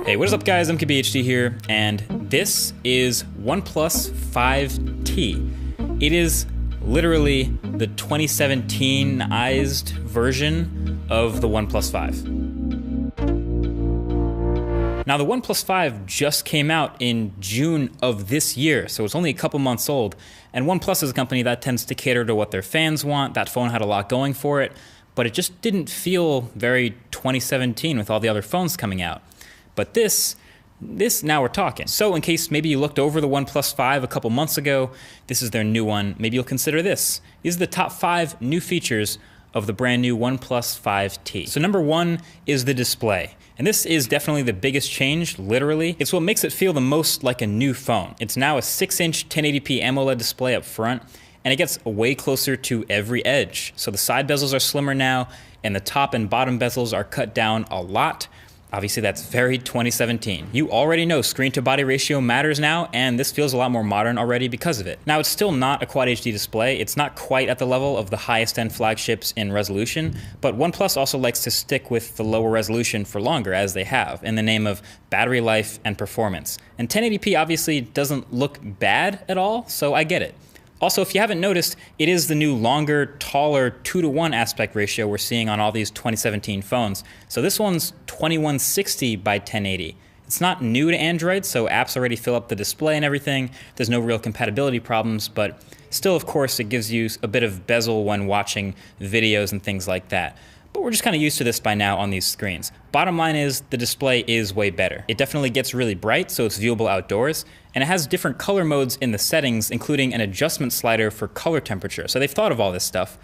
Hey, what is up guys, MKBHD here, and this is OnePlus 5T. It is literally the 2017ized version of the OnePlus 5. Now the OnePlus 5 just came out in June of this year, so it's only a couple months old, and OnePlus is a company that tends to cater to what their fans want. That phone had a lot going for it, but it just didn't feel very 2017 with all the other phones coming out. But this now we're talking. So in case maybe you looked over the OnePlus 5 a couple months ago, this is their new one, maybe you'll consider this. These are the top 5 new features of the brand new OnePlus 5T. So number 1 is the display. And this is definitely the biggest change, literally. It's what makes it feel the most like a new phone. It's now a 6-inch 1080p AMOLED display up front, and it gets way closer to every edge. So the side bezels are slimmer now, and the top and bottom bezels are cut down a lot. Obviously that's very 2017. You already know screen to body ratio matters now, and this feels a lot more modern already because of it. Now it's still not a Quad HD display. It's not quite at the level of the highest end flagships in resolution, but OnePlus also likes to stick with the lower resolution for longer, as they have, in the name of battery life and performance. And 1080p obviously doesn't look bad at all, so I get it. Also, if you haven't noticed, it is the new longer, taller 2:1 aspect ratio we're seeing on all these 2017 phones. So this one's 2160 by 1080. It's not new to Android, so apps already fill up the display and everything. There's no real compatibility problems, but still, of course, it gives you a bit of bezel when watching videos and things like that. But we're just kind of used to this by now on these screens. Bottom line is, the display is way better. It definitely gets really bright, so it's viewable outdoors, and it has different color modes in the settings, including an adjustment slider for color temperature. So they've thought of all this stuff.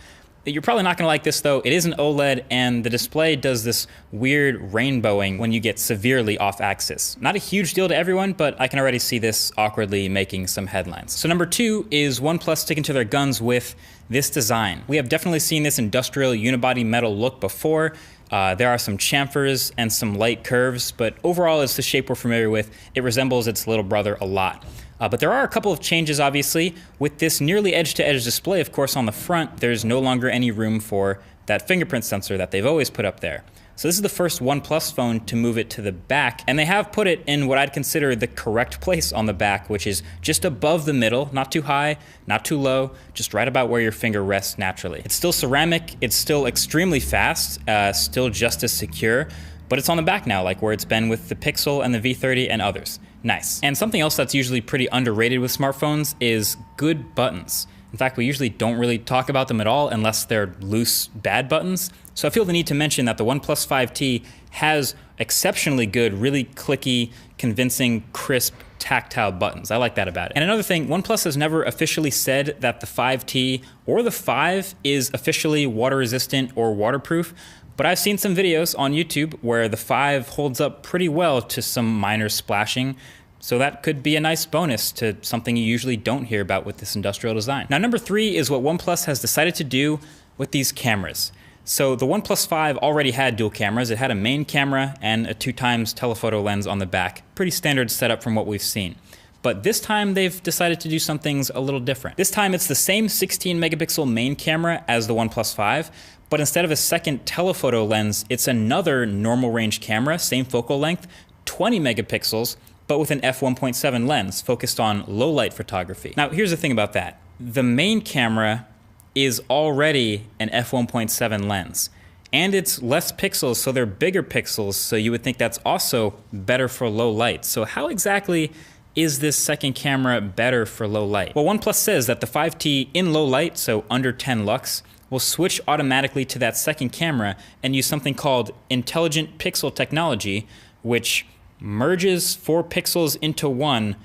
You're probably not gonna like this though. It is an OLED, and the display does this weird rainbowing when you get severely off axis. Not a huge deal to everyone, but I can already see this awkwardly making some headlines. So number 2 is OnePlus sticking to their guns with this design. We have definitely seen this industrial unibody metal look before. There are some chamfers and some light curves, but overall it's the shape we're familiar with. It resembles its little brother a lot. But there are a couple of changes, obviously. With this nearly edge-to-edge display, of course, on the front, there's no longer any room for that fingerprint sensor that they've always put up there. So this is the first OnePlus phone to move it to the back, and they have put it in what I'd consider the correct place on the back, which is just above the middle, not too high, not too low, just right about where your finger rests naturally. It's still ceramic, it's still extremely fast, still just as secure, but it's on the back now, like where it's been with the Pixel and the V30 and others. Nice. And something else that's usually pretty underrated with smartphones is good buttons. In fact, we usually don't really talk about them at all unless they're loose, bad buttons. So I feel the need to mention that the OnePlus 5T has exceptionally good, really clicky, convincing, crisp, tactile buttons. I like that about it. And another thing, OnePlus has never officially said that the 5T or the 5 is officially water resistant or waterproof, but I've seen some videos on YouTube where the 5 holds up pretty well to some minor splashing. So that could be a nice bonus to something you usually don't hear about with this industrial design. Now number 3 is what OnePlus has decided to do with these cameras. So the OnePlus 5 already had dual cameras. It had a main camera and a 2x telephoto lens on the back. Pretty standard setup from what we've seen. But this time they've decided to do some things a little different. This time it's the same 16 megapixel main camera as the OnePlus 5, but instead of a second telephoto lens, it's another normal range camera, same focal length, 20 megapixels, but with an f1.7 lens focused on low light photography. Now here's the thing about that. The main camera is already an f1.7 lens, and it's less pixels, so they're bigger pixels, so you would think that's also better for low light. So how exactly is this second camera better for low light? Well, OnePlus says that the 5T in low light, so under 10 lux, will switch automatically to that second camera and use something called intelligent pixel technology, which merges 4 pixels into 1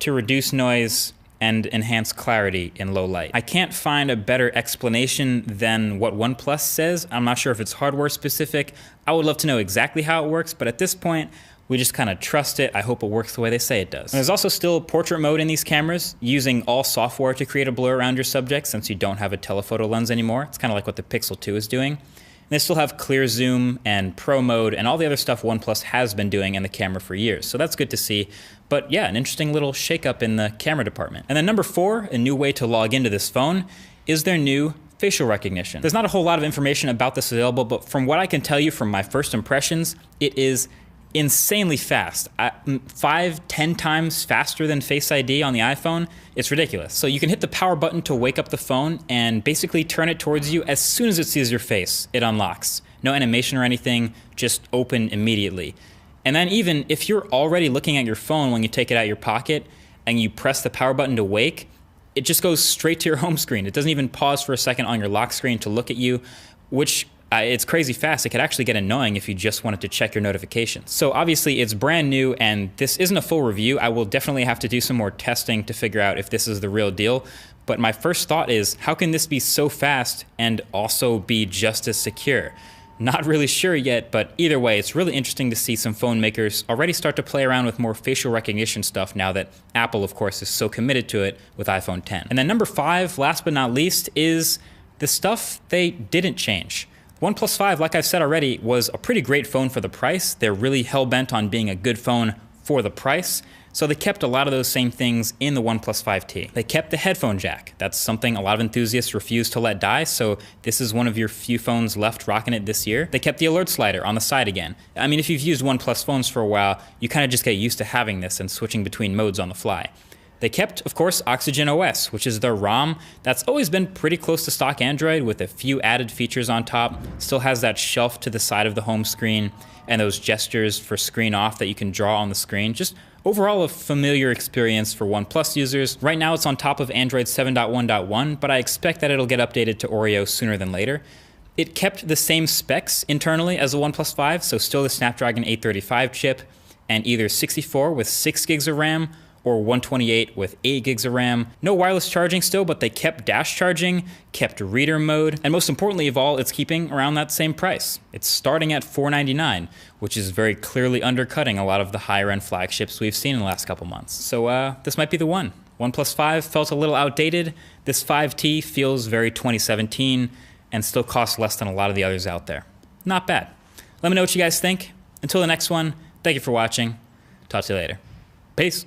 to reduce noise and enhance clarity in low light. I can't find a better explanation than what OnePlus says. I'm not sure if it's hardware specific. I would love to know exactly how it works, but at this point, we just kind of trust it. I hope it works the way they say it does. And there's also still portrait mode in these cameras, using all software to create a blur around your subject since you don't have a telephoto lens anymore. It's kind of like what the Pixel 2 is doing. And they still have clear zoom and pro mode and all the other stuff OnePlus has been doing in the camera for years. So that's good to see. But yeah, an interesting little shakeup in the camera department. And then number 4, a new way to log into this phone, is their new facial recognition. There's not a whole lot of information about this available, but from what I can tell you from my first impressions, it is insanely fast. 5-10 times faster than Face ID on the iPhone. It's ridiculous. So you can hit the power button to wake up the phone and basically turn it towards you. As soon as it sees your face, it unlocks. No animation or anything, just open immediately. And then even if you're already looking at your phone when you take it out of your pocket and you press the power button to wake, it just goes straight to your home screen. It doesn't even pause for a second on your lock screen to look at you, which it's crazy fast. It could actually get annoying if you just wanted to check your notifications. So obviously it's brand new and this isn't a full review. I will definitely have to do some more testing to figure out if this is the real deal. But my first thought is, how can this be so fast and also be just as secure? Not really sure yet, but either way, it's really interesting to see some phone makers already start to play around with more facial recognition stuff now that Apple, of course, is so committed to it with iPhone 10. And then number 5, last but not least, is the stuff they didn't change. OnePlus 5, like I've said already, was a pretty great phone for the price. They're really hell-bent on being a good phone for the price. So they kept a lot of those same things in the OnePlus 5T. They kept the headphone jack. That's something a lot of enthusiasts refuse to let die, so this is one of your few phones left rocking it this year. They kept the alert slider on the side again. I mean, if you've used OnePlus phones for a while, you kind of just get used to having this and switching between modes on the fly. They kept, of course, Oxygen OS, which is their ROM that's always been pretty close to stock Android with a few added features on top. Still has that shelf to the side of the home screen and those gestures for screen off that you can draw on the screen. Just overall a familiar experience for OnePlus users. Right now it's on top of Android 7.1.1, but I expect that it'll get updated to Oreo sooner than later. It kept the same specs internally as the OnePlus 5, so still the Snapdragon 835 chip and either 64 with 6 gigs of RAM or 128 with 8 gigs of RAM. No wireless charging still, but they kept dash charging, kept reader mode, and most importantly of all, it's keeping around that same price. It's starting at $499, which is very clearly undercutting a lot of the higher end flagships we've seen in the last couple months. So this might be the one. OnePlus 5 felt a little outdated. This 5T feels very 2017 and still costs less than a lot of the others out there. Not bad. Let me know what you guys think. Until the next one, thank you for watching. Talk to you later. Peace.